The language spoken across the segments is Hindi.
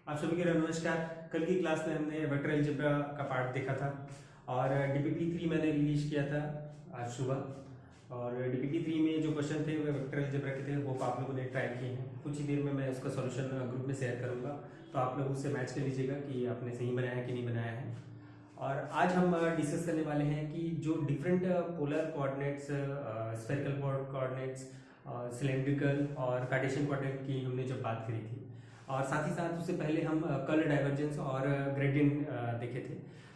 आप सभी को नमस्कार। कल की क्लास में हमने वेक्टर अलजेब्रा का पार्ट देखा था और डीपीपी 3 मैंने रिलीज किया था आज सुबह। और डीपीपी 3 में जो क्वेश्चन थे वो वेक्टर अलजेब्रा के थे, होप आप लोगों ने ट्राई किए हैं। कुछ ही देर में मैं उसका सॉल्यूशन ग्रुप में शेयर करूंगा, तो आप लोग उससे मैच कर लीजिएगा कि आपने सही बनाया है कि नहीं बनाया है। और आज हम डिस्कस करने वाले हैं कि जो different polar coordinates, spherical coordinates, cylindrical और कार्टेशियन कोऑर्डिनेट की हमने जब बात करी थी, और साथ ही साथ उससे पहले हम कर्ल डाइवर्जेंस और ग्रेडियंट देखे थे।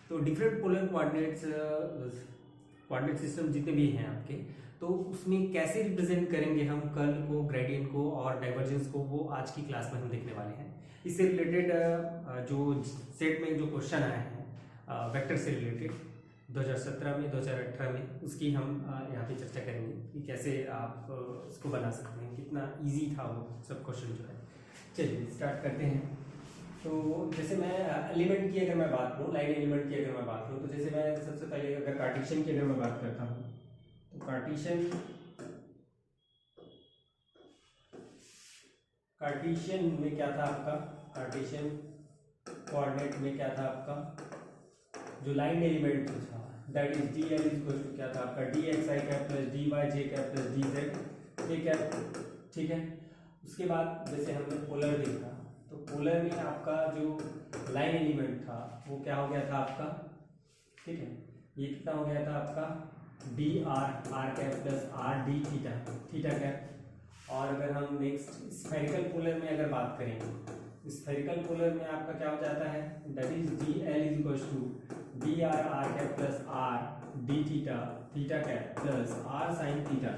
तो डिफरेंट पोलर कोऑर्डिनेट सिस्टम जितने भी हैं आपके, तो उसमें कैसे रिप्रेजेंट करेंगे हम कर्ल को, ग्रेडियंट को और डाइवर्जेंस को, वो आज की क्लास में हम देखने वाले हैं। इससे रिलेटेड जो सेट में जो क्वेश्चन आए हैं वेक्टर से रिलेटेड 2017 में, 2018 में, उसकी हम यहाँ पे चर्चा करेंगे कि कैसे आप उसको बना सकते हैं, कितना इजी था वो सब क्वेश्चन जो है। चलिए स्टार्ट करते हैं। तो जैसे मैं एलिमेंट की अगर मैं बात करूँ, लाइन एलिमेंट की अगर मैं बात करूँ, तो जैसे मैं सबसे पहले अगर कार्टेशियन की अगर मैं बात करता हूँ, तो कार्टेशियन में क्या था आपका, कार्टेशियन कोऑर्डिनेट में क्या था आपका, जो लाइन एलिमेंट था that is D L is equal to क्या था आपका, D X I cap plus D Y J cap plus D Z J cap. ठीक है। उसके बाद जैसे हमने पोलर देखा, तो पोलर में आपका जो लाइन एलिमेंट था वो क्या हो गया था आपका, ठीक है, ये कितना हो गया था आपका D R R cap plus R D theta theta cap. और अगर हम नेक्स्ट स्फेरिकल पोलर में अगर बात करेंगे, स्फेरिकल पोलर में आपका क्या हो जाता है, that is D L is equal to D R R cap plus R D theta theta cap plus R sine theta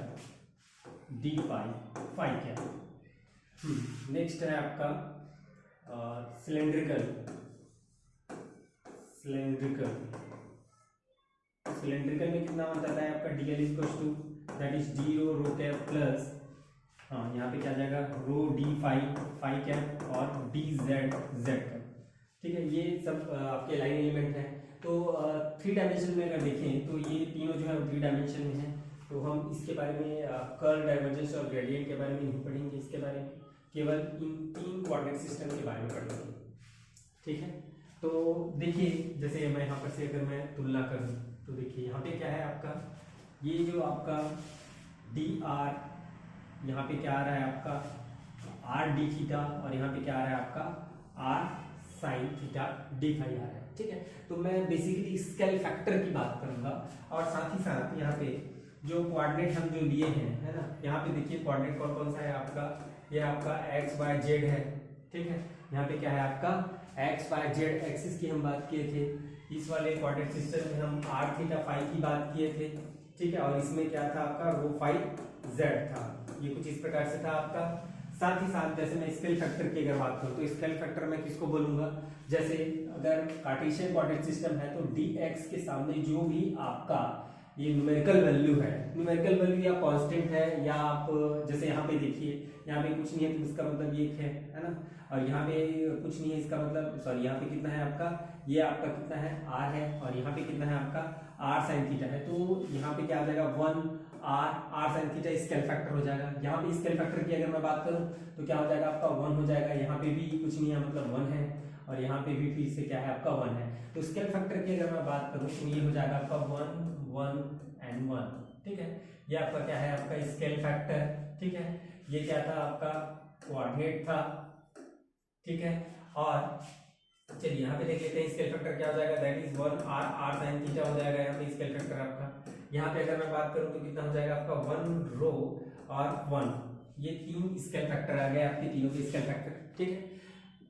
D phi phi cap. Next है आपका सिलेंड्रिकल सिलेंड्रिकल सिलेंड्रिकल में कितना हो जाता है आपका D L is to that is D rho rho cap plus, हाँ यहाँ पे क्या आ जाएगा, rho D phi phi cap और डी जेड जेड कैप। ठीक है, ये सब आपके लाइन एलिमेंट हैं। तो 3 डायमेंशन में अगर देखें तो ये तीनों जो है 3 डायमेंशन में है। तो हम इसके बारे में कर्ल, डाइवर्जेंस और ग्रेडियंट के बारे में नहीं पढ़ेंगे, इसके बारे में केवल इन 3 कोऑर्डिनेट सिस्टम के बारे में पढ़ेंगे। ठीक है। तो देखिए, जैसे मैं यहाँ पर से अगर मैं तुलना करूँ, तो देखिए यहाँ पे क्या है आपका, ये जो आपका डी आर, यहाँ पे क्या आ रहा है आपका आर डी थीटा, और यहाँ पे क्या आ रहा है आपका R sine theta D phi आ रहा है। ठीक है। तो मैं बेसिकली स्केल फैक्टर की बात करूंगा, और साथ ही साथ यहाँ पे जो कोऑर्डिनेट हम जो लिए हैं, है ना, यहाँ पे देखिए कोऑर्डिनेट कौन कौन सा है आपका, ये आपका एक्स वाई जेड है। ठीक है। यहाँ पे क्या है आपका एक्स वाई जेड एक्सिस की हम बात किए थे, इस वाले कोऑर्डिनेट सिस्टम में हम आर थीटा फाई की बात किए थे। ठीक है। और इसमें क्या था आपका रो फाई जेड था। ये कुछ इस प्रकार से था आपका। साथ ही साथ जैसे मैं स्केल फैक्टर की अगर बात करूं, तो स्केल फैक्टर मैं किसको बोलूंगा, जैसे अगर कार्टेशियन कोऑर्डिनेट सिस्टम है तो dx के सामने जो भी आपका ये न्यूमेरिकल वैल्यू है, न्यूमेरिकल वैल्यू या कांस्टेंट है, या आप जैसे यहाँ पे देखिए, यहाँ पे कुछ नहीं है तो इसका मतलब ये है ना, और यहाँ पे कुछ नहीं है इसका मतलब, सॉरी, यहाँ पे कितना है आपका, ये आपका कितना है r है, और यहाँ पे कितना है आपका r साइन थीटा है। तो यहाँ पे क्या आ जाएगा 1 r sine theta scale factor हो जाएगा। यहाँ पे स्केल फैक्टर की अगर मैं बात करूँ तो क्या हो जाएगा आपका 1 हो जाएगा, यहाँ पे भी कुछ नहीं है मतलब 1 है, और यहाँ पे भी फिर से क्या है आपका 1 है। तो स्केल फैक्टर की अगर मैं बात करूँ तो ये हो जाएगा आपका 1 1 एंड 1। ठीक है। ये आपका क्या है आपका स्केल फैक्टर। ठीक है। ये क्या था आपका कोऑर्डिनेट था। ठीक है। और चलिए यहाँ पे देख लेते हैं स्केल फैक्टर क्या हो जाएगा, that is 1 r r sin theta हो जाएगा यहाँ पे स्केल फैक्टर आपका। यहाँ पे अगर मैं बात करूँ तो कितना हो जाएगा आपका 1 रो और 1, ये 3 स्केल फैक्टर आ गए आपके, तीनों के स्केल फैक्टर। ठीक है।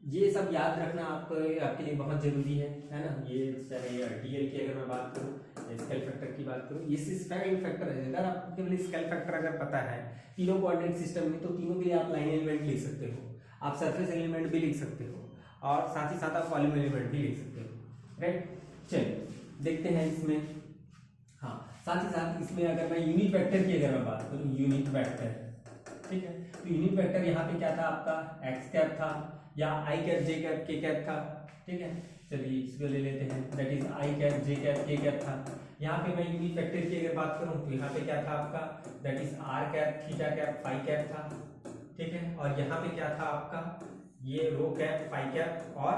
ये सब याद रखना आपके लिए बहुत जरूरी है ना। ये चाहे डीएल की अगर मैं बात करूँ, स्केल फैक्टर की बात करूँ, ये स्केल फैक्टर है। अगर आपको केवल स्केल फैक्टर अगर पता है तीनों कोऑर्डिनेट सिस्टम में, तो तीनों के लिए आप लाइन एलिमेंट लिख सकते हो, आप सरफेस एलिमेंट भी लिख सकते हो, और साथ ही साथ आप वॉल्यूम एलिमेंट भी लिख सकते हो। राइट। चलिए देखते हैं इसमें। हाँ, साथ ही साथ इसमें अगर मैं यूनिट वेक्टर की अगर मैं बात करूँ, यूनिट वेक्टर, ठीक है, तो यूनिट वेक्टर यहाँ पे क्या था आपका एक्स कैप था, या आई कैप जे कैप के कैप था। ठीक है। चलिए इसको ले लेते हैं, that is I cap J cap के कैप था। यहाँ पे मैं यूनिट वेक्टर की अगर बात करूँ तो यहाँ पे क्या था आपका, that is R cap theta cap phi cap था। ठीक है। और यहाँ पे क्या था आपका ये रो कैप, फाई कैप और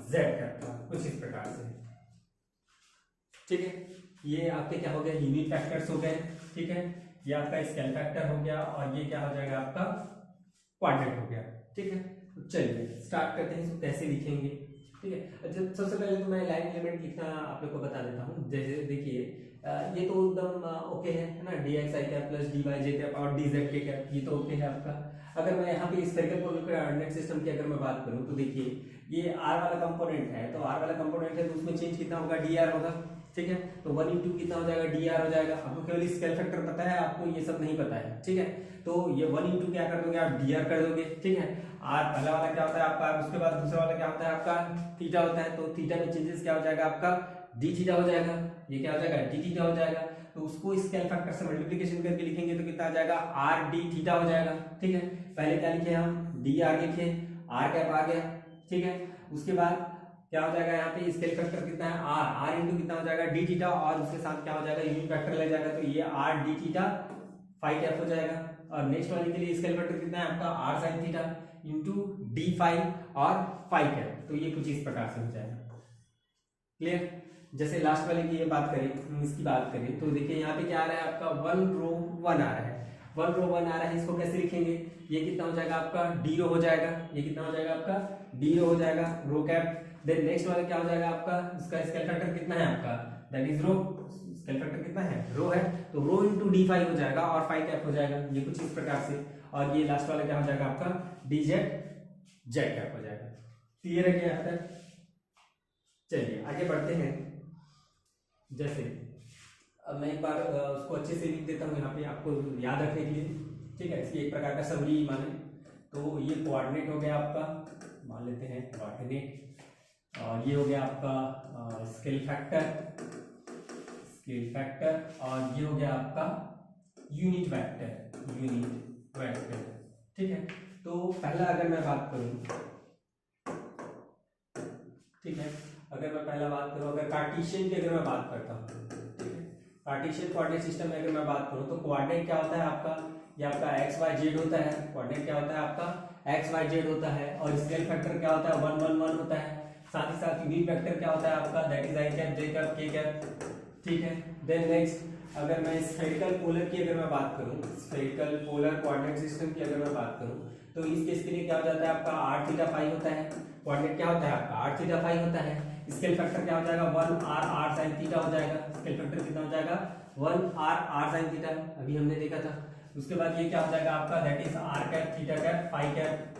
जेड कैप था, कुछ इस प्रकार से। ठीक है, ये आपके क्या हो गए, यूनिट फैक्टर्स हो गए। ठीक है, ये आपका स्केल फैक्टर हो गया और ये क्या हो जाएगा आपका क्वाड्रेंट हो गया। ठीक है, तो चलिए स्टार्ट करते हैं, इसको कैसे लिखेंगे। ठीक है, अच्छा सबसे पहले तो मैं लाइन एलिमेंट लिखना आप लोग को बता देता हूँ। जैसे देखिए ये तो एकदम ओके है ना, D X I cap plus D Y J cap और डी जेड के कैप, ये तो ओके है आपका। अगर मैं यहाँ पे स्फेरिकल कोऑर्डिनेट सिस्टम की अगर मैं बात करूँ तो देखिए ये आर वाला कंपोनेंट है, तो आर वाला कंपोनेंट है तो उसमें चेंज कितना होगा, डी आर होगा। ठीक है, तो 1 इंटू कितना हो जाएगा, डी आर हो जाएगा। आपको केवल स्केल फैक्टर पता है, आपको ये सब नहीं पता है। ठीक है, तो ये 1 इंटू क्या कर दोगे आप, डी आर कर दोगे। ठीक है, आर पहला वाला क्या होता है आपका, उसके बाद दूसरा वाला क्या होता है आपका थीटा होता है, तो थीटा में चेंजेस क्या हो जाएगा आपका डी थीटा हो जाएगा, ये क्या हो जाएगा डी थीटा हो जाएगा। तो उसको स्केल फैक्टर से मल्टीप्लिकेशन करके लिखेंगे तो कितना आ जाएगा, आर डी थीटा हो जाएगा। ठीक है, पहले क्या लिखे हम, डी आर लिखे, आर कैप आ गया। ठीक है, उसके बाद क्या हो जाएगा यहाँ पे स्केल फैक्टर कितना है, आर, आर इंटू कितना हो जाएगा डी थीटा, और उसके साथ क्या हो जाएगा यूनिट फैक्टर ले जाएगा, तो ये R D theta phi cap हो जाएगा। और नेक्स्ट वाले के लिए स्केल फैक्टर कितना है आपका, R sine theta into D phi और फाई कैप, तो ये कुछ इस प्रकार से हो जाएगा। क्लियर। जैसे लास्ट वाले की ये बात करें, इसकी बात करें तो देखिए यहाँ पे क्या आ रहा है आपका 1 रो 1 आ रहा है, 1 रो 1 आ रहा है, इसको कैसे लिखेंगे, ये कितना हो जाएगा आपका डी रो हो जाएगा, ये कितना हो जाएगा आपका डी रो हो जाएगा, रो कैप। देन नेक्स्ट वाला क्या हो जाएगा आपका, इसका स्केल फैक्टर कितना है आपका, that is rho, scale factor कितना है, रो है, तो रो इंटू डी फाई हो जाएगा और फाई कैप हो जाएगा, ये कुछ इस प्रकार से। और ये लास्ट वाला क्या हो जाएगा आपका डी जेड जेड कैप हो जाएगा। क्लियर है क्या यहाँ तक। चलिए आगे बढ़ते हैं। जैसे अब मैं एक बार उसको अच्छे से लिख देता हूँ यहाँ पे आपको याद रखने के लिए। ठीक है, इसकी एक प्रकार का समरी माने तो ये कोऑर्डिनेट हो गया आपका, मान लेते हैं कोऑर्डिनेट, और ये हो गया आपका स्केल फैक्टर, स्केल फैक्टर, और ये हो गया आपका यूनिट वेक्टर, यूनिट वेक्टर। ठीक है, तो पहला अगर मैं बात करूँ, ठीक है, अगर मैं पहला बात करूँ, अगर कार्टेशियन की अगर मैं बात करता हूँ, ठीक है, कार्टेशियन कोऑर्डिनेट सिस्टम में अगर मैं बात करूँ तो कोऑर्डिनेट क्या होता है आपका, ये आपका एक्स वाई जेड होता है, कोऑर्डिनेट क्या होता है आपका एक्स वाई जेड होता है, और स्केल फैक्टर क्या होता है 1 1 1 होता है, साथ ही साथ यूनिट वेक्टर क्या होता है आपका, that is I cap J cap के कैप। ठीक है, देन नेक्स्ट अगर मैं स्फेरिकल पोलर की अगर मैं बात करूँ, स्फेरिकल पोलर कोऑर्डिनेट सिस्टम की अगर मैं बात करूँ तो इस केस के लिए क्या हो जाता है आपका आर थीटा फाई होता है, कोऑर्डिनेट क्या होता है आपका आर थीटा फाई होता है, स्केल फैक्टर क्या हो जाएगा 1 आर आर साइन थीटा हो जाएगा, स्केल फैक्टर कितना हो जाएगा 1 आर आर साइन थीटा, अभी हमने देखा था। उसके बाद ये क्या हो जाएगा आपका, that is R cap theta cap phi cap,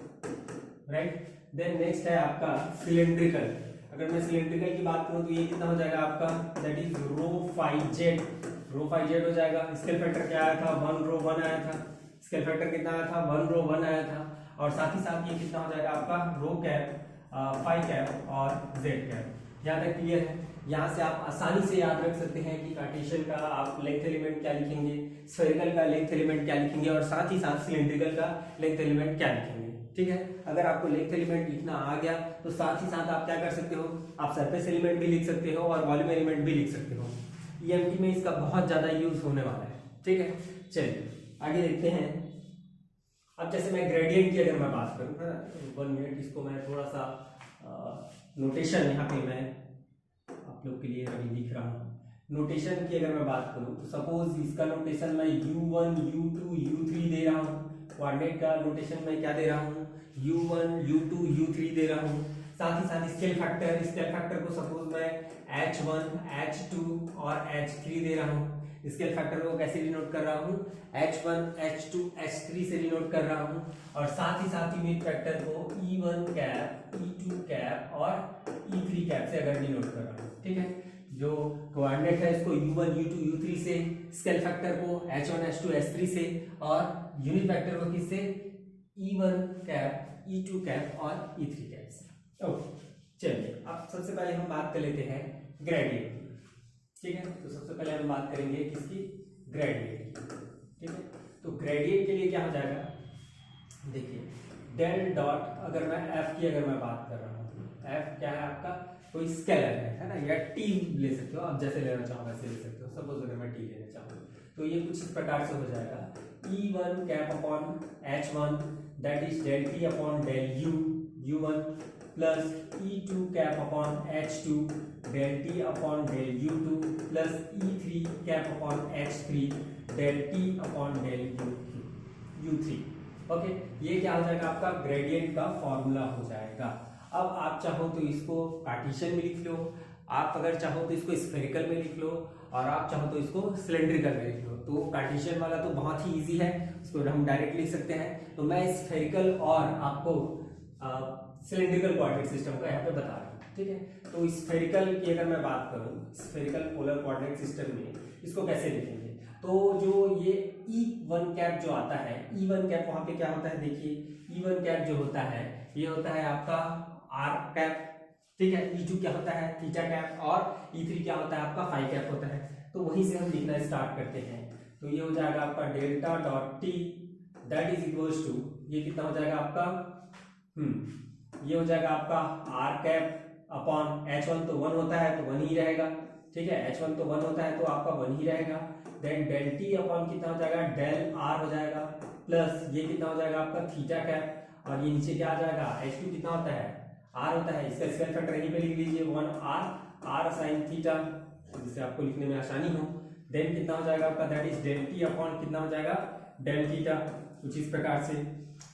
right. Then next है आपका सिलेंड्रिकल, अगर मैं सिलेंड्रिकल की बात करूं तो ये कितना हो जाएगा आपका, that is rho phi Z, rho phi Z हो जाएगा। स्केल फैक्टर क्या आया था 1 रो 1 आया था, स्केल फैक्टर कितना आया था 1 रो 1 आया था, और साथ ही साथ ये कितना हो जाएगा आपका रो कैप फाई कैप और जेड कैप। यहाँ तक क्लियर है। यहाँ से आप आसानी से याद रख सकते हैं कि कार्टेशियन का आप लेंथ एलिमेंट क्या लिखेंगे, स्फेरिकल का लेंथ एलिमेंट क्या लिखेंगे, और साथ ही साथ सिलेंड्रिकल का लेंथ एलिमेंट क्या लिखेंगे। ठीक है, अगर आपको लेंथ एलिमेंट लिखना आ गया तो साथ ही साथ आप क्या कर सकते हो, आप सरफेस एलिमेंट भी लिख सकते हो और वॉल्यूम एलिमेंट भी लिख सकते हो। ईएमटी में इसका बहुत ज्यादा यूज होने वाला है। ठीक है, चलिए आगे देखते हैं। अब जैसे मैं ग्रेडियंट की अगर मैं बात करूँ, 1 मिनट, इसको मैं थोड़ा सा नोटेशन यहाँ पे मैं आप लोग के लिए अभी लिख रहा हूँ। नोटेशन की अगर मैं बात करूँ तो सपोज इसका नोटेशन मैं u1 u2 u3 दे रहा हूँ, कोऑर्डिनेट का नोटेशन मैं क्या दे रहा हूँ u1 u2 u3 दे रहा हूँ। साथ ही साथ स्केल फैक्टर, स्केल फैक्टर को सपोज मैं h1 h2 और h3 दे रहा हूँ। स्केल फैक्टर को कैसे डिनोट कर रहा हूँ, h1 h2 h3 से डिनोट कर रहा हूँ, और साथ ही साथ यूनिट वेक्टर को e1 कैप e2 कैप और e3 कैप से अगर डिनोट कर रहा हूँ। ठीक है, जो कोऑर्डिनेट है इसको u1 u2 u3 से, स्केल फैक्टर को h1 h2 h3 से, और यूनिट वेक्टर को किससे e1 कैप e2 कैप और e3 कैप से। ओके, चलिए अब सबसे पहले हम बात कर लेते हैं ग्रेडियंट की। ठीक है, तो सबसे पहले हम बात करेंगे किसकी, ग्रेडियंट की। ठीक है, तो ग्रेडियंट के लिए क्या हो जाएगा, देखिए डेल डॉट, अगर मैं f की अगर मैं बात कर रहा हूँ, f क्या है आपका कोई स्केलर है ना, या t ले सकते हो आप, जैसे लेना चाहो वैसे ले सकते हो। सपोज अगर मैं t लेना चाहूँ तो ये कुछ इस प्रकार से हो जाएगा e1 cap upon h1 that is del t upon del u u1 plus E2 cap upon H2 del T upon del U2 plus E3 cap upon H3 del T upon del U3। Okay, ये क्या हो जाएगा आपका ग्रेडियंट का फॉर्मूला हो जाएगा। अब आप चाहो तो इसको कार्टेशियन में लिख लो, आप अगर चाहो तो इसको स्फेरिकल में लिख लो, और आप चाहो तो इसको सिलेंड्रिकल में लिख लो। तो कार्टेशियन वाला तो बहुत ही इजी है, उसको हम डायरेक्ट लिख सकते हैं। तो मैं स्फेरिकल और आपको सिलेंड्रिकल कोऑर्डिनेट सिस्टम का यहाँ पे बता रहा हूँ, ठीक है। तो स्फेरिकल की अगर मैं बात करूँ, स्फेरिकल पोलर कोऑर्डिनेट सिस्टम में इसको कैसे लिखेंगे, तो जो ये E1 कैप जो आता है, E1 कैप वहां पे क्या होता है, देखिए E1 कैप जो होता है ये होता है आपका R कैप, ठीक है। E2 क्या होता है, थीटा कैप, और E3 क्या होता है आपका फाई कैप होता है। तो वहीं से हम लिखना स्टार्ट करते हैं। तो ये हो जाएगा आपका delta dot T that is equals to, ये कितना हो जाएगा आपका, ये हो जाएगा आपका R कैप अपॉन H1 तो 1 होता है तो 1 ही रहेगा, ठीक है। H1 तो 1 होता है तो आपका 1 ही रहेगा। देन डेल टी अपॉन कितना हो जाएगा, डेल R हो जाएगा, प्लस ये कितना हो जाएगा आपका थीटा कैप, और ये नीचे क्या आ जाएगा, H2 कितना होता है, R होता है। इसका स्क्वायर फैक्टर यहीं पे लिख लीजिए 1R साइन थीटा, जिससे आपको लिखने में आसानी हो। देन कितना हो जाएगा आपका, that is del T upon कितना हो जाएगा, डेल थीटा, कुछ इस प्रकार से।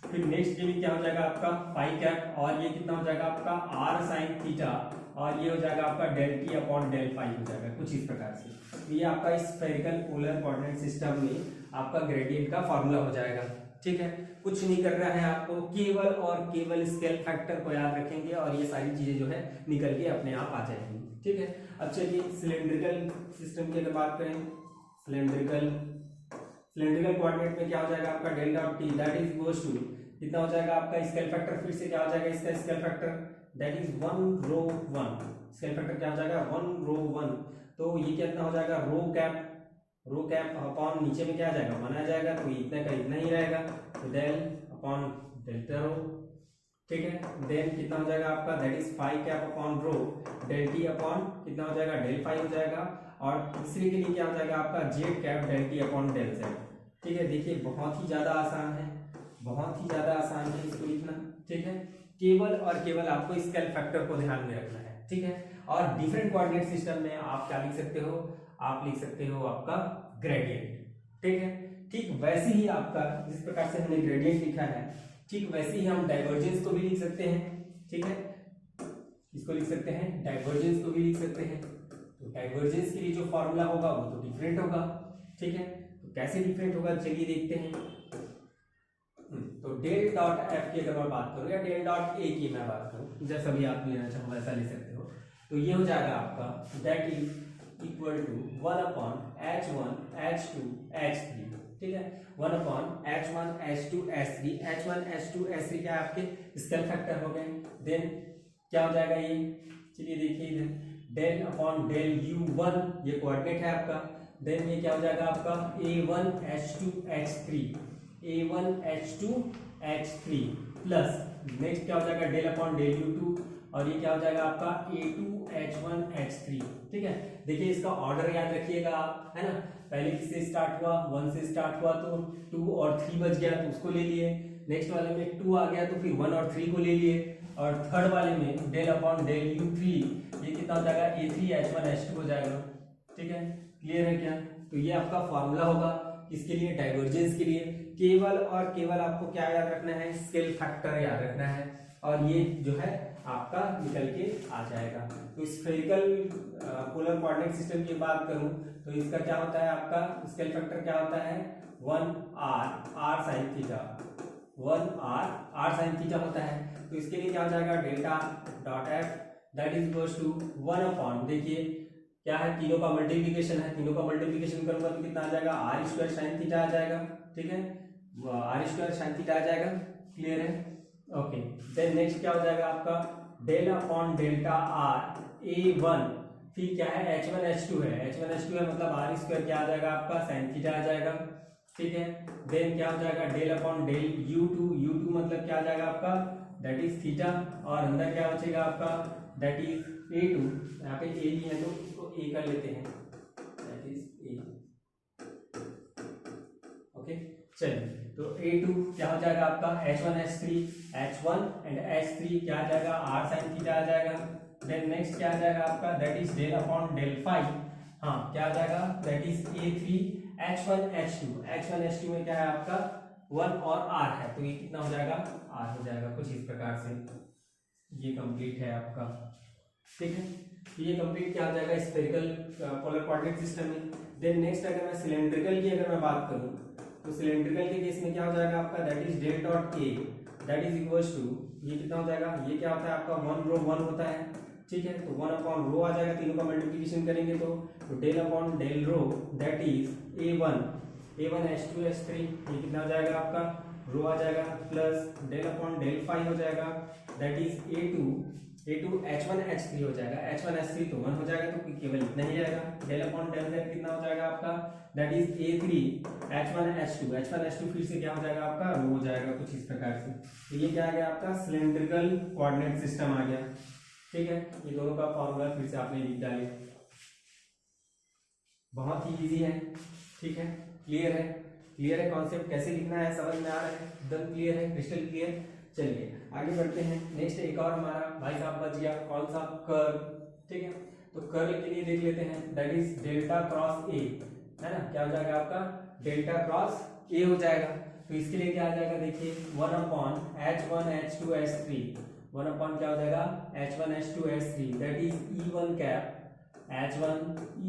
फिर नेक्स्ट ये क्या हो जाएगा आपका फाई कैप, और ये कितना हो जाएगा आपका R साइन थीटा, और ये हो जाएगा आपका del T upon del phi हो जाएगा, कुछ इस प्रकार से। तो ये आपका स्फेरिकल पोलर कोऑर्डिनेट सिस्टम में आपका ग्रेडियंट का फॉर्मूला हो जाएगा, ठीक है। कुछ नहीं करना है आपको, केवल और केवल स्केल फैक्टर को याद रखेंगे और ये सारी चीजें जो है निकल के अपने आप आ जाएंगी, ठीक है। अब चलिए सिलेंड्रिकल सिस्टम की अगर बात करें, सिलेंड्रिकल कोऑर्डिनेट में क्या हो जाएगा आपका del dot T that is equals to कितना हो जाएगा आपका स्केल फैक्टर, फिर से क्या हो जाएगा इसका scale factor, that is 1 rho 1, scale factor क्या हो जाएगा 1 रो 1। तो ये कितना हो जाएगा रो कैप अपॉन नीचे में क्या आ जाएगा 1 आ जाएगा, तो इतना का इतना ही रहेगा, तो डेल अपॉन डेल्टा रो, ठीक है। देन कितना हो जाएगा आपका, that is phi cap upon rho del T upon कितना हो जाएगा डेल फाई हो जाएगा, और तीसरे के लिए क्या हो जाएगा आपका Z cap del T upon del Z, ठीक है। देखिए बहुत ही ज्यादा आसान है, बहुत ही ज्यादा आसान है इसको लिखना, ठीक है। केवल और केवल आपको स्केल फैक्टर को ध्यान में रखना है, ठीक है। और डिफरेंट कोऑर्डिनेट सिस्टम में आप क्या लिख सकते हो, आप लिख सकते हो आपका ग्रेडियंट, ठीक है। ठीक वैसे ही आपका जिस प्रकार से हमने ग्रेडियंट लिखा है, ठीक वैसे ही हम डाइवर्जेंस को भी लिख सकते हैं, ठीक है। इसको लिख सकते हैं, डाइवर्जेंस को भी लिख सकते हैं। तो डाइवर्जेंस के लिए जो फॉर्मूला होगा वो तो डिफरेंट होगा, ठीक है। तो कैसे डिफरेंट होगा चलिए देखते हैं। तो डेल डॉट एफ की अगर मैं बात करूं या डेल डॉट ए की मैं बात करूं, जैसा भी आप लेना चाहो वैसा ले सकते हो। तो ये हो जाएगा आपका that is equal to 1 upon H1 H2 H3, ठीक है। 1 upon H1 H2 H3, H1 H2 H3 क्या आपके स्केल फैक्टर हो गए। देन क्या हो जाएगा ये, चलिए देखिए इधर डेल अपॉन डेल U1 ये कोऑर्डिनेट है आपका। देन ये क्या हो जाएगा आपका A1 H2 H3, A1 H2 H3 plus next क्या हो जाएगा डेल अपॉन डेल U2, और ये क्या हो जाएगा आपका A2 H1 H3, ठीक है। देखिए इसका ऑर्डर याद रखिएगा आप, है ना। पहले किससे स्टार्ट हुआ, 1 से स्टार्ट हुआ, तो 2 और 3 बच गया तो उसको ले लिए। नेक्स्ट वाले में 2 आ गया तो फिर 1 और 3 को ले लिए, और थर्ड वाले में डेल अपॉन डेल U3 ये कितना हो जाएगा A3 H1 H2 हो जाएगा, ठीक है। क्लियर है क्या। तो ये आपका फॉर्मूला होगा इसके लिए, डाइवर्जेंस के लिए। केवल और केवल आपको क्या याद रखना है, स्केल फैक्टर याद रखना है, और ये जो है आपका निकल के आ जाएगा। तो स्फेरिकल पोलर कोऑर्डिनेट सिस्टम की बात करूं तो इसका क्या होता है, आपका स्केल फैक्टर क्या होता है 1R sine theta, 1R sine theta होता है। तो इसके लिए क्या हो जाएगा delta dot F that is equals to 1 upon, देखिए क्या है तीनों का मल्टीप्लिकेशन है, तीनों का मल्टीप्लिकेशन करूंगा तो कितना आ जाएगा आर स्क्वायर साइन थीटा आ जाएगा, ठीक है। आर स्क्वायर साइन थीटा आ जाएगा, क्लियर है, ओके। देन नेक्स्ट क्या हो जाएगा आपका del upon delta R A1, फिर क्या है H1 H2 है, H1 H2 है मतलब आर स्क्वायर क्या आ जाएगा आपका साइन थीटा आ जाएगा, ठीक है। देन क्या हो जाएगा डेल अपॉन डेल U2 मतलब क्या आ जाएगा आपका दैट इज थीटा, और अंदर क्या बचेगा आपका दैट इज A2, यहाँ पे A नहीं है तो इसको A कर लेते हैं, दैट इज A, ओके। चलिए तो A2 क्या हो जाएगा आपका H1 H3, H1 and H3 क्या आ जाएगा r sin थीटा आ जाएगा। देन नेक्स्ट क्या आ जाएगा आपका that is del upon del phi, हाँ क्या आ जाएगा that is A3 H1 H2, H1 H2 में क्या है आपका 1 और r है, तो ये कितना हो जाएगा r हो जाएगा कुछ इस प्रकार से। ये कंप्लीट है आपका, ठीक है। तो ये कंप्लीट क्या हो जाएगा स्फेरिकल पोलर कोऑर्डिनेट सिस्टम में। देन नेक्स्ट अगर मैं सिलेंड्रिकल की अगर मैं बात करूं तो सिलेंड्रिकल के केस में क्या हो जाएगा आपका that is del dot A that is equals to, ये कितना हो जाएगा, ये क्या होता है आपका 1 रो 1 होता है, ठीक है। तो 1 अपॉन रो आ जाएगा, तीनों का मल्टीप्लिकेशन करेंगे तो del upon del rho that is A1 H2 H3, ये कितना हो जाएगा आपका रो आ जाएगा, plus del upon del phi हो जाएगा that is A2 H1 H3 हो जाएगा, H1 H3 तो 1 हो जाएगा, तो केवल इतना ही आएगा। डेल अपॉन डेल z कितना हो जाएगा आपका that is A3 H1 H2 फिर से क्या हो जाएगा आपका रो हो जाएगा कुछ इस प्रकार से। तो ये क्या आ गया आपका सिलेंड्रिकल कोऑर्डिनेट सिस्टम आ गया, ठीक है। ये दोनों का फॉर्मूला फिर से आपने लिख डाले, बहुत ही इजी है, ठीक है। क्लियर है कॉन्सेप्ट कैसे लिखना है, समझ में आ रहा है, एकदम क्लियर है, क्रिस्टल क्लियर। चलिए आगे बढ़ते हैं। नेक्स्ट एक और हमारा भाई साहब बच गया, कौन सा कर्ल, ठीक है। तो कर्ल के लिए देख लेते हैं दैट इज डेल्टा क्रॉस ए, है ना, क्या हो जाएगा आपका डेल्टा क्रॉस ए हो जाएगा। तो इसके लिए क्या आ जाएगा देखिए 1 upon H1 H2 H3, 1 upon क्या हो जाएगा H1 H2 H3 that is E1 cap H1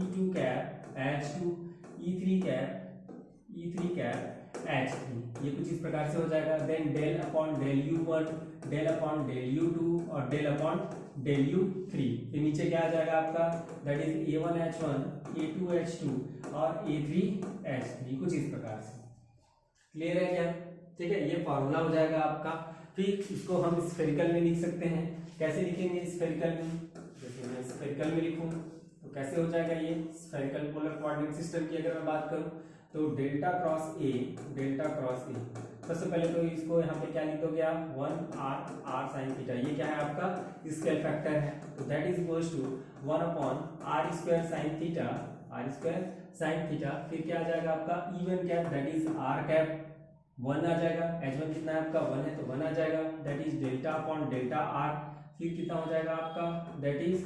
E2 cap H2 E3 cap H3, ये कुछ इस प्रकार से हो जाएगा। Then del upon del U1, del upon del U2 और डेल अपॉन डेल U3, फिर नीचे क्या आ जाएगा आपका that is A1 H1 A2 H2 और A3 H3 कुछ इस प्रकार से। क्लियर है क्या, ठीक है। ये फॉर्मूला हो जाएगा आपका। फिर इसको हम स्फेरिकल में लिख सकते हैं, कैसे लिखेंगे स्फेरिकल में, जैसे मैं स्फेरिकल में लिखूं तो कैसे हो जाएगा ये स्फेरिकल पोलर कोऑर्डिनेट सिस्टम की अगर मैं बात करूं तो डेल्टा क्रॉस ए, सबसे पहले तो इसको यहाँ पे क्या लिख दोगे आप 1 r साइन थीटा, ये क्या है आपका स्केल फैक्टर है, तो that is equals to 1 upon r square sine theta, फिर क्या आ जाएगा आपका E one cap that is r cap 1 आ जाएगा, H1 कितना है आपका 1 है तो 1 आ जाएगा that is delta upon delta r, फिर कितना हो जाएगा आपका that is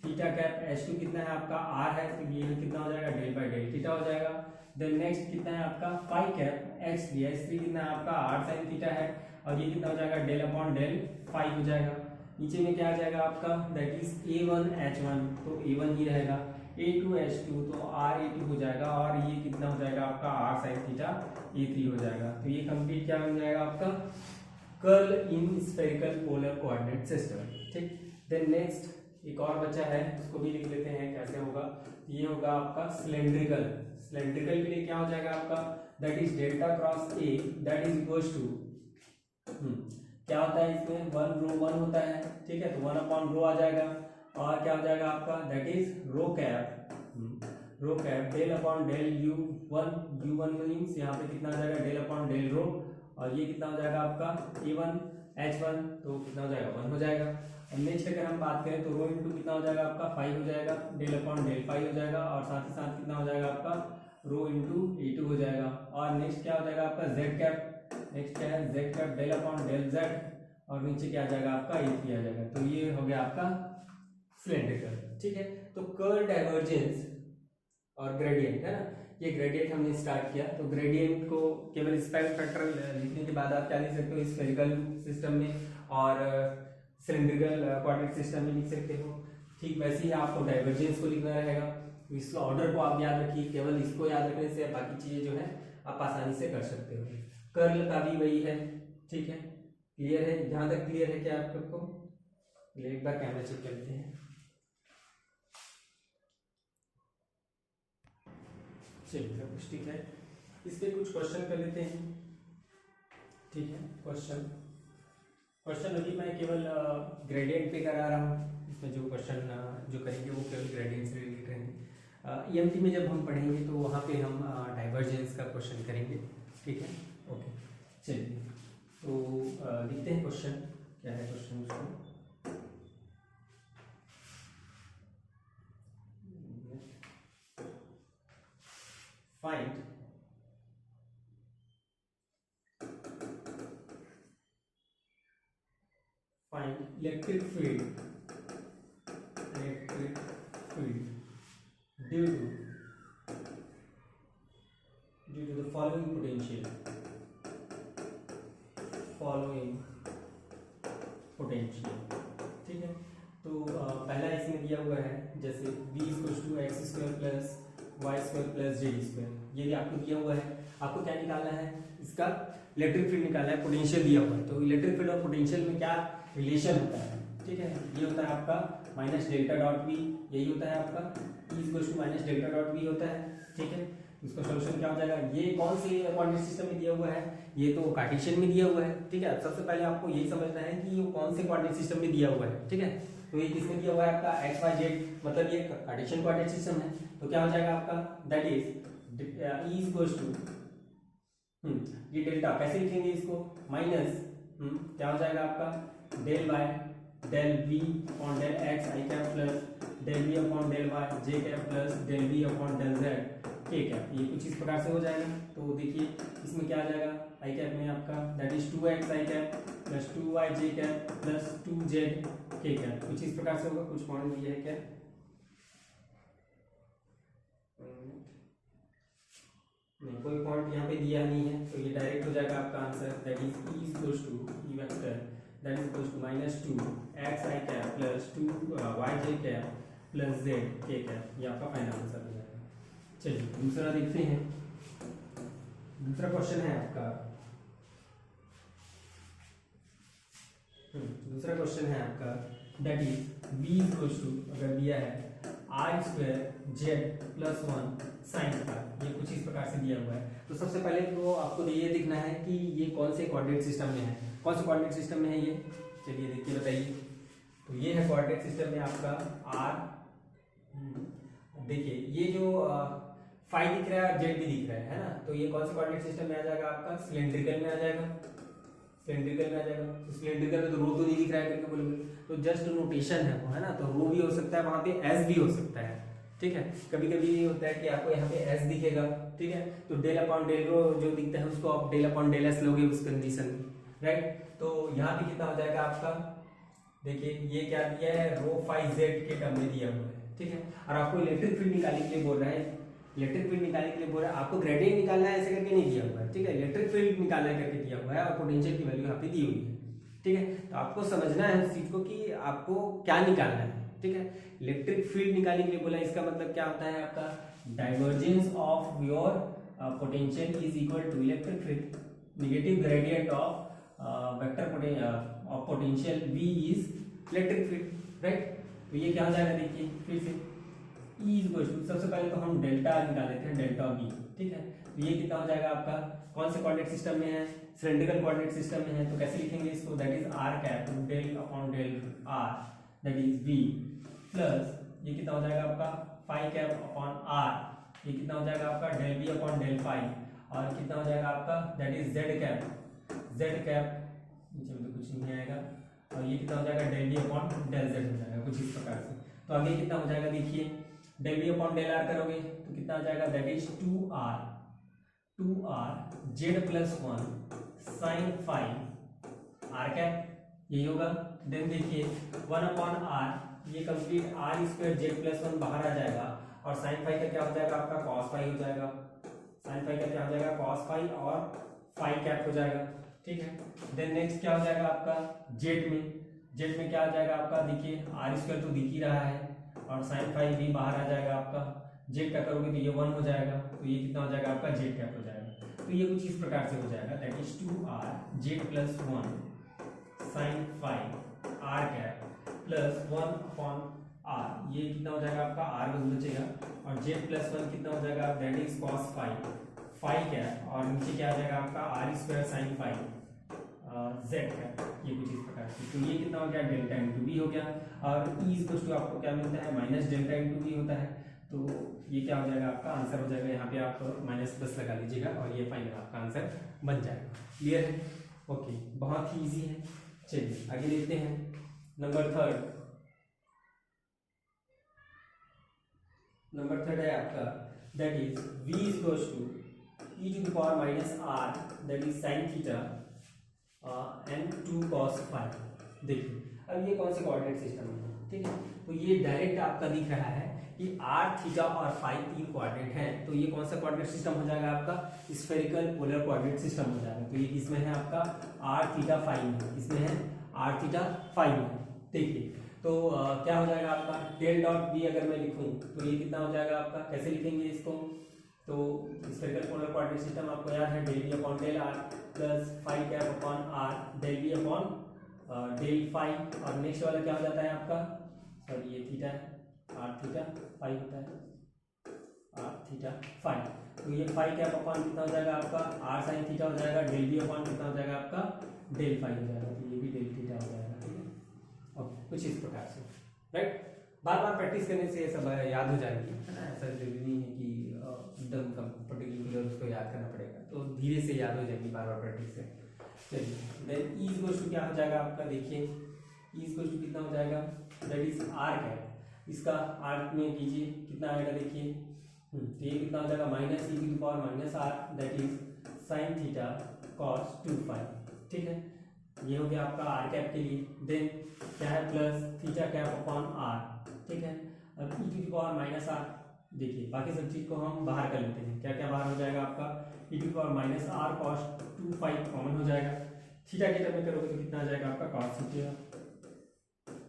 theta cap H2 कितना है आपका r है, तो ये कितना हो जाएगा डेल बाय डेल थीटा हो जाएगा। देन नेक्स्ट कितना है आपका फाई कैप H3 कितना है आपका r sin थीटा है, और ये कितना हो जाएगा डेल अपॉन डेल फाई हो जाएगा। नीचे में क्या आ जाएगा आपका दैट इज A1 H1 तो A1 ही रहेगा, A2 H2 तो R A2 हो जाएगा, और ये कितना हो जाएगा आपका r sin थीटा A3 हो जाएगा। तो ये कंप्लीट क्या बन जाएगा आपका curl in spherical polar coordinate system, ठीक। देन नेक्स्ट एक और बचा है, उसको भी लिख लेते हैं कैसे होगा। ये होगा आपका सिलेंड्रिकल के लिए क्या हो जाएगा आपका that is delta cross A that is equals to, क्या होता है इसमें 1 रो 1 होता है, ठीक है, तो 1 अपॉन रो आ जाएगा, और क्या हो जाएगा आपका that is rho cap del upon del U1 means यहाँ पे कितना आ जाएगा डेल अपॉन डेल रो, और ये कितना हो जाएगा आपका A1 H1 तो कितना हो जाएगा 1 हो जाएगा। और नेक्स्ट अगर हम बात करें तो रो इंटू कितना हो जाएगा आपका 5 हो जाएगा, डेल अपॉन डेल 5 हो जाएगा, और साथ ही साथ कितना हो जाएगा आपका रो इंटू A2 हो जाएगा। और नेक्स्ट क्या हो जाएगा आपका Z कैप, नेक्स्ट क्या है Z cap del upon del Z, और नीचे क्या आ जाएगा आपका A3 आ जाएगा। तो ये हो गया आपका सिलेंड्रिकल, ठीक है। तो कर्ल, डाइवर्जेंस और ग्रेडियंट है ना, ये ग्रेडियंट हमने स्टार्ट किया। तो ग्रेडियंट को केवल स्पेल फैक्टर लिखने के बाद आप क्या लिख सकते हो स्फेरिकल सिस्टम में, और सिलेंड्रिकल कोऑर्डिनेट सिस्टम में लिख सकते हो। ठीक वैसे ही आपको डाइवर्जेंस को लिखना रहेगा, इस ऑर्डर को आप याद रखिए, केवल इसको याद रखने से बाकी चीजें जो है आप आसानी से कर सकते हो। कर्ल का भी वही है, ठीक है। क्लियर है, जहां तक क्लियर है क्या आप सबको? एक बार कैमरा चेक करते हैं। चलिए सब कुछ ठीक है, इस पे कुछ क्वेश्चन कर लेते हैं, ठीक है। क्वेश्चन अभी मैं केवल ग्रेडियंट पे करा रहा हूँ, इसमें जो क्वेश्चन जो करेंगे वो केवल ग्रेडियंट से रिलेटेड रहेंगे। EMT में जब हम पढ़ेंगे तो वहाँ पे हम डाइवर्जेंस का क्वेश्चन करेंगे, ठीक है। ओके चलिए तो लिखते हैं क्वेश्चन, क्या है क्वेश्चन उसको। Find find electric field due to the following potential. ठीक है, तो पहला इसमें दिया हुआ है जैसे v = x² plus y² plus z², ये भी आपको दिया हुआ है। आपको क्या निकालना है, इसका इलेक्ट्रिक फील्ड निकालना है, पोटेंशियल दिया हुआ है। तो इलेक्ट्रिक फील्ड और पोटेंशियल में क्या रिलेशन होता है, ठीक है, ये होता है आपका माइनस डेल्टा डॉट v, यही होता है आपका E = minus delta dot v होता है। ठीक है, इसका सॉल्यूशन क्या हो जाएगा, ये कौन से कोऑर्डिनेट सिस्टम में दिया हुआ है, ये तो कार्टेशियन में दिया हुआ है। ठीक है, सबसे पहले आपको यही समझना है कि ये कौन से कोऑर्डिनेट सिस्टम में दिया हुआ है। ठीक है, तो ये किसमें दिया हुआ है आपका x y z, मतलब ये कार्टेशियन कोऑर्डिनेट सिस्टम है। तो क्या हो जाएगा आपका, दैट इज E = ये डेल्टा कैसे लिखेंगे इसको, माइनस क्या हो जाएगा आपका del y del v upon del x i cap plus del v upon del y j cap plus del v upon del z k cap. ये कुछ इस प्रकार से हो जाएगा। तो देखिए इसमें क्या आ जाएगा, i कैप में आपका that is 2x i cap plus 2y j cap plus 2z k cap, कुछ इस प्रकार से होगा। कुछ पॉइंट दिया है क्या, नहीं कोई पॉइंट यहाँ पे दिया नहीं है, तो ये डायरेक्ट हो जाएगा आपका answer, that is E = E vector that is equals to -2 x i cap plus 2 y j cap plus z k cap, ये आपका फाइनल आंसर हो जाएगा। चलिए दूसरा देखते हैं। दूसरा क्वेश्चन है आपका, दूसरा क्वेश्चन है आपका दैट इज v = अगर दिया है r² z + 1 sin का, ये कुछ इस प्रकार से दिया हुआ है। तो सबसे पहले तो आपको ये देखना है कि ये कौन से कोऑर्डिनेट सिस्टम में है, कौन से कोऑर्डिनेट सिस्टम में है ये, चलिए देखिए बताइए। तो ये है कोऑर्डिनेट सिस्टम में आपका r, देखिए ये जो फाई दिख रहा है और जेड भी दिख रहा है ना, तो ये कौन से कोऑर्डिनेट सिस्टम में आ जाएगा आपका, सिलेंड्रिकल में आ जाएगा, सिलेंड्रिकल में आ जाएगा। तो सिलेंड्रिकल में तो रो तो नहीं दिख रहा है करके बोलोगे, तो जस्ट नोटेशन है वो, है ना, तो रो भी हो सकता है, वहां पे एस भी हो सकता है। ठीक है, कभी कभी ये होता है कि आपको यहाँ पे एस दिखेगा, ठीक है, तो डेल अपॉन डेल रो जो दिखता है उसको आप डेल अपॉन डेल एस लोगे उस कंडीशन में, राइट। तो यहाँ पे कितना हो जाएगा आपका, देखिए ये क्या दिया है, रो फाई जेड के टर्म में दिया हुआ है। ठीक है, और आपको इलेक्ट्रिक फील्ड निकालने के लिए बोल रहा है, इलेक्ट्रिक फील्ड निकालने के लिए बोल रहा है, आपको ग्रेडियंट निकालना है ऐसे करके नहीं दिया हुआ है। ठीक है, इलेक्ट्रिक फील्ड निकालना है करके दिया हुआ है और पोटेंशियल की वैल्यू यहाँ पे दी हुई है। ठीक है, तो आपको समझना है उस चीज को कि आपको क्या निकालना है। ठीक है, इलेक्ट्रिक फील्ड निकालने के लिए बोला, इसका मतलब क्या होता है आपका, divergence of your potential is equal to electric field negative gradient of vector of potential v is electric field, right. तो ये क्या हो जाएगा, देखिए फिर से E = सबसे पहले तो हम डेल्टा निकाल लेते हैं, डेल्टा v। ठीक है, तो ये कितना हो जाएगा आपका, कौन से कोऑर्डिनेट सिस्टम में है, सिलेंड्रिकल कोऑर्डिनेट सिस्टम में है। तो कैसे लिखेंगे इसको, that is r cap del upon del r that is v plus ये कितना हो जाएगा आपका फाई कैप अपॉन r, ये कितना हो जाएगा आपका del v upon del phi, और कितना हो जाएगा आपका दैट इज z कैप नीचे में तो कुछ नहीं आएगा, और ये कितना हो जाएगा del v upon del z हो जाएगा कुछ इस प्रकार से। तो आगे कितना हो जाएगा, देखिए del v upon del r करोगे तो कितना आ जाएगा, that is 2r z + 1 sin phi r cap, यही होगा। देन देखिए 1/r, ये कंप्लीट r² z + 1 बाहर आ जाएगा, और sin फाई का क्या हो जाएगा आपका cos फाई हो जाएगा, sin फाई का क्या हो जाएगा cos फाई और फाई कैप हो जाएगा। ठीक है, देन नेक्स्ट क्या हो जाएगा आपका z में क्या आ जाएगा आपका, देखिए r² तो दिख ही रहा है, और sin फाई भी बाहर आ जाएगा आपका, z का करोगे तो ये 1 हो जाएगा, तो ये कितना हो जाएगा आपका z कैप हो जाएगा। तो ये कुछ इस प्रकार से हो जाएगा, that is 2r z + 1 sin phi r cap plus 1/r, ये कितना हो जाएगा आपका r बचेगा, और z + 1 कितना हो जाएगा, that is cos phi cap, और नीचे क्या आ जाएगा आपका r² sin phi z cap, ये कुछ इस प्रकार से। तो ये कितना हो गया, डेल्टा इंटू v हो गया, और E = आपको क्या मिलता है, माइनस डेल्टा इंटू v होता है। तो ये क्या हो जाएगा आपका आंसर हो जाएगा, यहाँ पे आप -+ लगा लीजिएगा और ये फाइनल आपका आंसर बन जाएगा। क्लियर है, ओके, बहुत ही इजी है। चलिए आगे देखते हैं। नंबर थर्ड है आपका, that is v = e⁻⁻r that is sin theta and 2 cos phi. देखिए अब ये कौन से कोऑर्डिनेट सिस्टम है, ठीक है, तो ये डायरेक्ट आपका दिख रहा है कि r थीटा और फाई तीन कोऑर्डिनेट हैं, तो ये कौन सा कोऑर्डिनेट सिस्टम हो जाएगा आपका स्फेरिकल पोलर कोऑर्डिनेट सिस्टम हो जाएगा। तो ये किसमें है आपका r थीटा फाई में, इसमें है r थीटा फाई में। देखिए तो क्या हो जाएगा आपका डेल डॉट b अगर मैं लिखूं तो ये कितना हो जाएगा आपका, कैसे लिखेंगे इसको, तो स्फेरिकल पोलर कोऑर्डिनेट सिस्टम आपको याद है del v upon del r plus phi cap upon r del v upon del phi, और नेक्स्ट वाला क्या हो जाता है आपका, सॉरी ये थीटा है, r थीटा फाई होता है, r थीटा फाई, तो ये फाई कैप अपॉन कितना हो जाएगा आपका r साइन थीटा हो जाएगा, डेल v अपॉन कितना हो जाएगा आपका डेल फाई हो जाएगा, तो ये भी डेल थीटा हो जाएगा, ठीक है। और कुछ इस प्रकार से, राइट, बार बार प्रैक्टिस करने से ये सब याद हो जाएगी, है ना, ऐसा जरूरी नहीं है कि एकदम पर्टिकुलर उसको याद करना पड़ेगा, तो धीरे से याद हो जाएगी बार बार प्रैक्टिस से। चलिए देन ई इक्वल्स टू क्या हो जाएगा आपका, देखिए ई इक्वल्स टू कितना हो जाएगा, दैट इज आर कैप, इसका आर में कीजिए कितना आएगा, देखिए तो ये कितना हो जाएगा minus e to the power minus r, that is sine theta cos 2 phi, ठीक है, ये हो गया आपका आर कैप के लिए। देन क्या है plus theta cap upon R, ठीक है, अब E to the power minus R, देखिए बाकी सब चीज को हम बाहर कर लेते हैं, क्या क्या बाहर हो जाएगा आपका E to the power minus R cos 2 phi common हो जाएगा, थीटा के टर्म में करोगे तो कितना आ जाएगा आपका कॉस थीटा।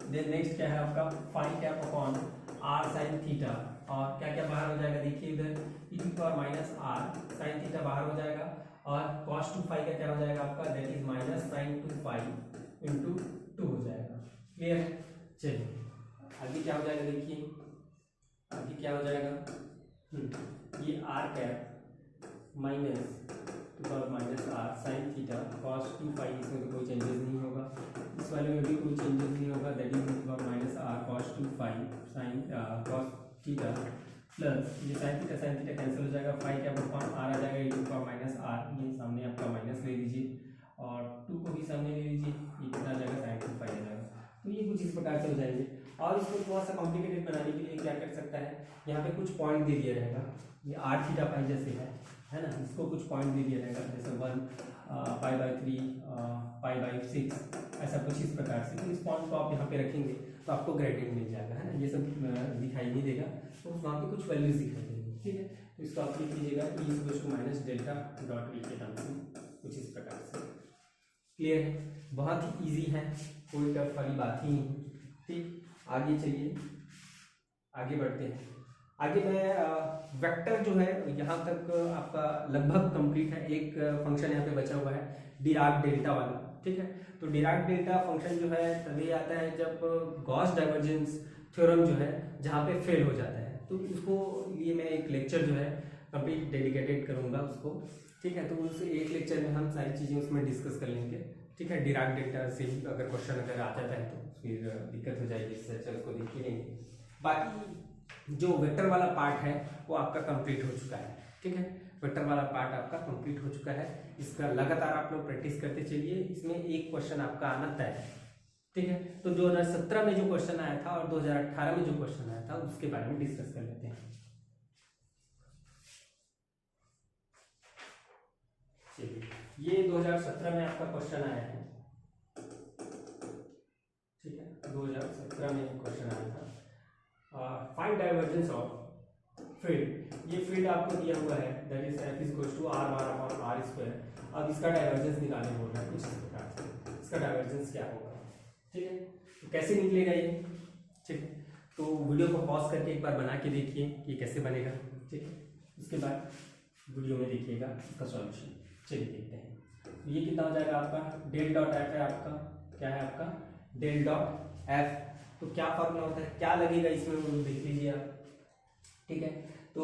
देन नेक्स्ट क्या है आपका phi cap upon R sine theta, और क्या क्या बाहर हो जाएगा, देखिए इधर E to the power minus are sine theta बाहर हो जाएगा, और cos 2 फाई का क्या हो जाएगा आपका, that is minus sine 2 phi into 2 हो जाएगा, क्लियर है। चलिए आगे क्या हो जाएगा, देखिए आगे क्या हो जाएगा, ये r cap minus to power minus are sine theta cos 2 phi, इसमें तो कोई चेंजेस नहीं होगा, इस वाले में भी कोई चेंजेस नहीं होगा, that is to power minus r cos 2 phi sine cos theta plus ये साइन थीटा कैंसिल हो जाएगा, फाई कैप अपॉन आर आ जाएगा, e to power minus r, ये सामने आपका माइनस ले लीजिए और 2 को भी सामने ले लीजिए, ये कितना आ जाएगा साइन 2 फाई आ जाएगा। तो ये कुछ इस प्रकार से हो जाएंगे, और इसको थोड़ा सा कॉम्प्लिकेटेड बनाने के लिए क्या कर सकता है, यहाँ पे कुछ पॉइंट दे दिया रहेगा, ये आर थीटा फाई जैसे है ना, इसको कुछ पॉइंट दे दिया रहेगा, जैसे 1 पाई बाई 3 पाई बाई 6, ऐसा कुछ इस प्रकार से, तो इस पॉइंट को आप यहाँ पे रखेंगे तो आपको ग्रेडियंट मिल जाएगा, है ना, ये सब दिखाई नहीं देगा, तो वहाँ पे कुछ वैल्यूज दिखाई देंगी, ठीक है, तो इसको आप लिख लीजिएगा e equals to minus delta dot e के टर्म्स में, कुछ इस प्रकार से, क्लियर है, बहुत ही ईजी है, कोई टफ वाली बात ही नहीं, ठीक। आगे चलिए, आगे बढ़ते हैं, आगे मैं वेक्टर जो है यहाँ तक आपका लगभग कंप्लीट है, एक फंक्शन यहाँ पे बचा हुआ है डिराक डेल्टा वाला, ठीक है, तो डिराक डेल्टा फंक्शन जो है तभी आता है जब गॉस डाइवर्जेंस थ्योरम जो है जहाँ पे फेल हो जाता है, तो उसको लिए मैं एक लेक्चर जो है कंप्लीट डेडिकेटेड करूँगा उसको, ठीक है, तो उस एक लेक्चर में हम सारी चीज़ें उसमें डिस्कस कर लेंगे, ठीक है, डिराक डेल्टा से ही अगर क्वेश्चन अगर आ जाता है तो फिर दिक्कत हो जाएगी, इससे अच्छा उसको देख ही लेंगे। बाकी जो वेक्टर वाला पार्ट है वो आपका कंप्लीट हो चुका है, ठीक है, वेक्टर वाला पार्ट आपका कंप्लीट हो चुका है, इसका लगातार आप लोग प्रैक्टिस करते चलिए, इसमें एक क्वेश्चन आपका आना तय है, ठीक है, तो 2017 में जो क्वेश्चन आया था और 2018 में जो क्वेश्चन आया था उसके बारे में डिस्कस कर लेते हैं। चलिए, ये 2017 में आपका क्वेश्चन आया है, ठीक है, 2017 में क्वेश्चन आया था, फाइंड डाइवर्जेंस ऑफ फील्ड, ये फील्ड आपको दिया हुआ है, that is F is equals to r bar upon r square, अब इसका डाइवर्जेंस निकालने बोल रहा है कुछ इस प्रकार से, इसका डाइवर्जेंस क्या होगा, ठीक है, तो कैसे निकलेगा ये, ठीक है, तो वीडियो को पॉज करके एक बार बना के देखिए कि कैसे बनेगा, ठीक है, उसके बाद वीडियो में देखिएगा इसका सॉल्यूशन। चलिए देखते हैं, ये कितना हो जाएगा आपका डेल डॉट एफ है, आपका क्या है आपका डेल डॉट एफ, तो क्या फॉर्मूला होता है, क्या लगेगा इसमें वो देख लीजिए आप, ठीक है, तो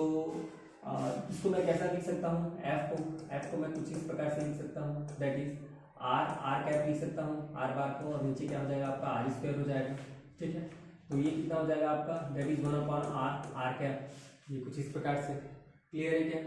इसको मैं कैसा लिख सकता हूँ, एफ को मैं कुछ इस प्रकार से लिख सकता हूँ, दैट इज आर कैप लिख सकता हूँ, आर बार को, और नीचे क्या हो जाएगा आपका आर स्क्वायर हो जाएगा, ठीक है, तो ये कितना हो जाएगा आपका that is 1 upon r cap, ये कुछ इस प्रकार से, क्लियर है क्या,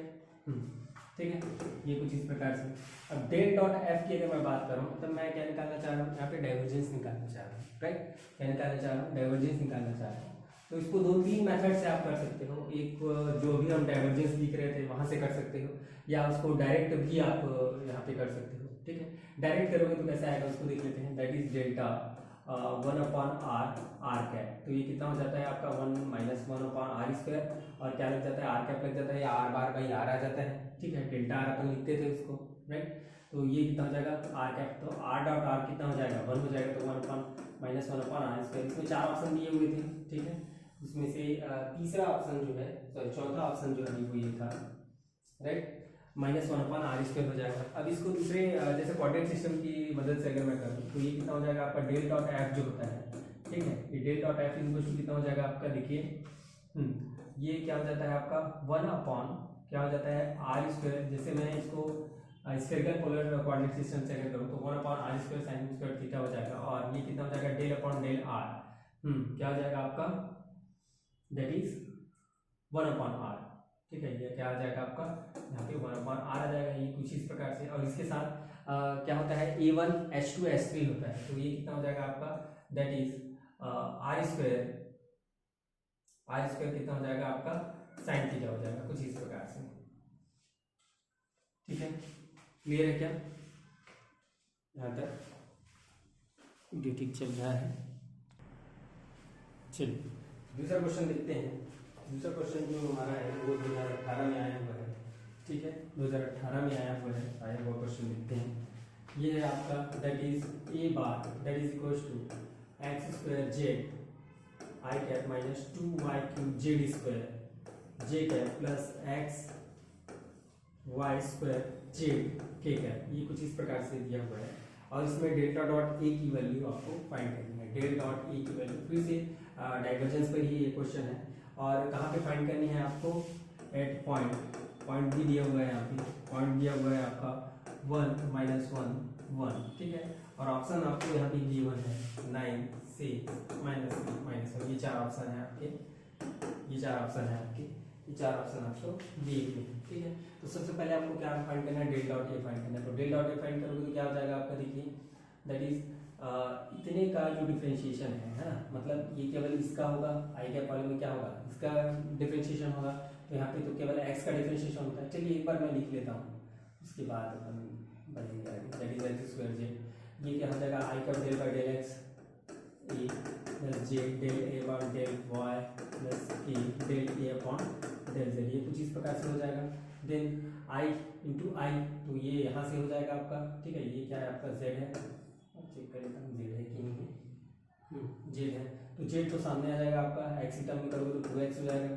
ठीक है, ये कुछ इस प्रकार से। अब डेल डॉट एफ की अगर मैं बात करूँ तब मैं क्या निकालना चाह रहा हूँ, यहाँ पे डाइवर्जेंस निकालना चाह रहा हूँ, राइट, क्या निकालना चाह रहा हूँ, डाइवर्जेंस निकालना चाह रहा हूँ, तो इसको 2-3 मेथड से आप कर सकते हो, एक जो भी हम डाइवर्जेंस लिख रहे थे वहां से कर सकते हो, या उसको डायरेक्ट भी आप यहाँ पे कर सकते हो, ठीक है, डायरेक्ट करोगे तो कैसा आएगा उसको देख लेते हैं, that is delta 1/r r cap. तो ये कितना हो जाता है आपका 1 - 1/r स्क्वायर, और क्या लग जाता है आर कैप लग जाता है, आर बार बाई आर आ जाता है, ठीक है। डेल्टा आर अपन लिखते थे उसको, राइट। तो ये कितना हो जाएगा आर कैप, तो आर डॉट आर कितना हो जाएगा 1 हो जाएगा, तो 1/-1/r स्क्वायर। इसमें 4 ऑप्शन दिए हुए थे, ठीक है। उसमें से तीसरा ऑप्शन जो है, सॉरी चौथा ऑप्शन जो है वो ये था, राइट, -1/r स्क्वायर हो जाएगा। अब इसको दूसरे जैसे कोऑर्डिनेट सिस्टम की मदद से अगर मैं करूँ तो ये कितना हो जाएगा आपका डेल डॉट एफ जो होता है, ठीक है। ये डेल डॉट एफ इक्वल कितना हो जाएगा आपका, देखिए ये क्या हो जाता है आपका 1 क्या हो जाता है आर स्क्वायर। जैसे मैं इसको स्फेरिकल पोलर कोऑर्डिनेट सिस्टम से अगर करूँ तो 1/r square sine square theta हो जाएगा, और ये कितना हो जाएगा डेल अपॉन डेल आर, क्या हो जाएगा आपका, दैट इज 1/r, ठीक है। ये क्या आ जाएगा आपका यहाँ पे 1/r आ जाएगा, ये कुछ इस प्रकार से। और इसके साथ क्या होता है A1H2S3 होता है, तो ये कितना हो जाएगा आपका, दैट इज आर स्क्वायर कितना हो जाएगा आपका साइन थीटा हो जाएगा, कुछ इस प्रकार से, ठीक है। क्लियर है क्या यहाँ तक? वीडियो ठीक चल रहा है? चलिए दूसरा क्वेश्चन देखते हैं। दूसरा क्वेश्चन जो हमारा है वो 2018 में आया हुआ है, ठीक है। 2018 में आया हुआ क्वेश्चन देखते हैं। ये है आपका that is A bar that is equal to x² z I cap minus 2y cube z square j cap plus x y square z k cap. ये कुछ इस प्रकार से दिया हुआ है, और इसमें डेल्टा डॉट ए की वैल्यू आपको फाइंड करनी है। डेल डॉट ए की वैल्यू फिर से डाइवर्जेंस पर ही ये क्वेश्चन है, और कहाँ पे फाइंड करनी है आपको, एट पॉइंट भी दिया हुआ है, यहाँ पे पॉइंट दिया हुआ है आपका 1 - 1 1, ठीक है। और ऑप्शन आपको यहाँ पे गिवन है 9 6 -3 -1, ये 4 ऑप्शन है आपके, ये 4 ऑप्शन है आपके, ये 4 ऑप्शन आपको दिए हुए हैं, ठीक है। तो सबसे पहले आपको क्या फाइंड करना है, डेल डॉट ए फाइंड करना है। तो डेल डॉट ए फाइंड करोगे तो क्या हो जाएगा आपका, देखिए दैट इज इतने का जो डिफरेंशिएशन है ना, मतलब ये केवल इसका होगा, आई कैप वाले में क्या होगा, इसका डिफरेंशिएशन होगा। तो यहाँ पे तो केवल एक्स का डिफरेंशिएशन होता है। चलिए एक बार मैं लिख लेता हूँ, उसके बाद हम बढ़ेंगे आगे। That is X square Z, ये क्या हो जाएगा I cap del by del X A plus J del A by del Y plus A del A upon del Z, ये कुछ इस प्रकार से हो जाएगा। देन आई इंटू आई, तो ये यहाँ से हो जाएगा आपका, ठीक है। ये क्या है आपका जेड है, चेक कर लेता हूँ जेड है कि नहीं है, जेड है। तो जेड तो सामने आ जाएगा आपका, एक्स की टर्म में करोगे तो 2x हो जाएगा,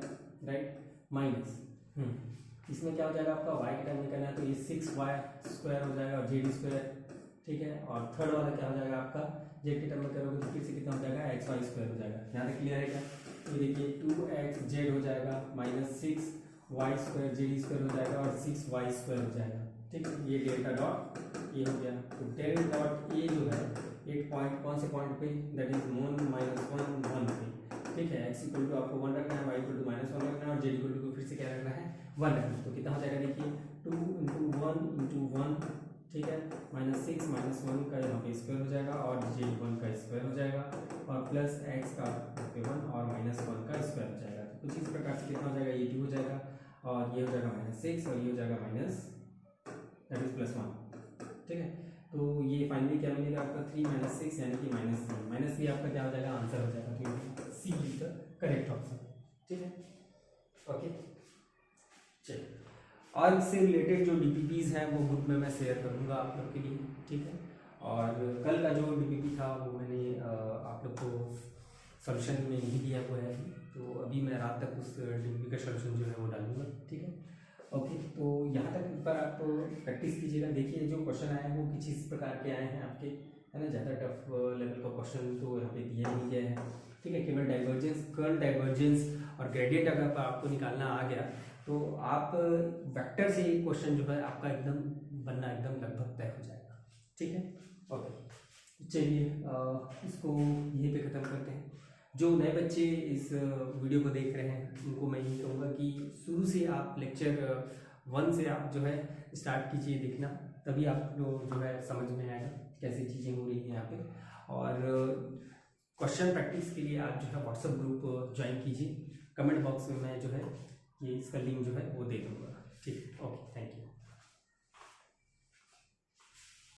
राइट, माइनस इसमें क्या हो जाएगा आपका y की टर्म में करना है, तो ये 6y स्क्वायर हो जाएगा और जेड स्क्वायर, ठीक है। और थर्ड वाला क्या हो जाएगा आपका, जेड की टर्म में करोगे तो फिर से कितना हो जाएगा xy स्क्वायर हो जाएगा। यहाँ तक क्लियर है क्या? ये देखिए 2x z हो जाएगा minus 6y square Z square हो जाएगा और 6y स्क्वायर हो जाएगा, ठीक है। ये डेल्टा डॉट ये हो गया। तो डेल डॉट ए जो है एक पॉइंट कौन से पॉइंट पे, दैट इज 1 - 1 1 पे, ठीक है। x इक्वल टू आपको 1 रखना है, y इक्वल टू -1 रखना है, और z इक्वल टू फिर से क्या रखना है 1 रखना है। तो कितना हो जाएगा देखिए 2 × 1 × 1, ठीक है, -6 - 1 का यहाँ पे स्क्वायर हो जाएगा और z 1 का स्क्वायर हो जाएगा, और प्लस x का यहाँ पे 1 और -1 का स्क्वायर हो जाएगा। तो कुछ इस प्रकार से कितना हो जाएगा, ये 2 हो जाएगा और ये हो जाएगा -6 और ये हो जाएगा माइनस दैट इज +1, ठीक है। तो ये फाइनली क्या मिलेगा आपका 3 - 6 यानी कि -3 -3 आपका क्या हो जाएगा, आंसर हो जाएगा। तो सी इज द करेक्ट ऑप्शन, ठीक है, ओके। चलिए, और इससे रिलेटेड जो डीपीपीज हैं वो ग्रुप में मैं शेयर करूँगा आप लोग के लिए, ठीक है। और कल का जो डीपीपी था वो मैंने आप लोग को सोल्यूशन में नहीं दिया हुआ है, तो अभी मैं रात तक उस डीपीपी का सोल्यूशन जो है वो डालूंगा, ठीक है, ओके। तो यहाँ तक एक बार आप प्रैक्टिस कीजिएगा। देखिए जो क्वेश्चन आए हैं वो किस इस प्रकार के आए हैं आपके, है ना। ज़्यादा टफ लेवल का क्वेश्चन तो यहाँ पे दिया नहीं गया है, ठीक है। केवल डाइवर्जेंस, कर्ल डाइवर्जेंस और ग्रेडियंट अगर आपको निकालना आ गया तो आप वेक्टर से ये क्वेश्चन जो है आपका एकदम बनना एकदम लगभग तय हो जाएगा, ठीक है, ओके। चलिए इसको यहीं पे ख़त्म करते हैं। जो नए बच्चे इस वीडियो को देख रहे हैं उनको मैं यही कहूँगा कि शुरू से आप लेक्चर 1 से आप जो है स्टार्ट कीजिए देखना, तभी आपको जो है समझ में आएगा कैसी चीज़ें हो रही हैं यहाँ पे। और क्वेश्चन प्रैक्टिस के लिए आप जो है व्हाट्सएप ग्रुप ज्वाइन कीजिए, कमेंट बॉक्स में मैं जो है ये इसका लिंक जो है वो दे दूँगा, ठीक है, ओके, थैंक यू।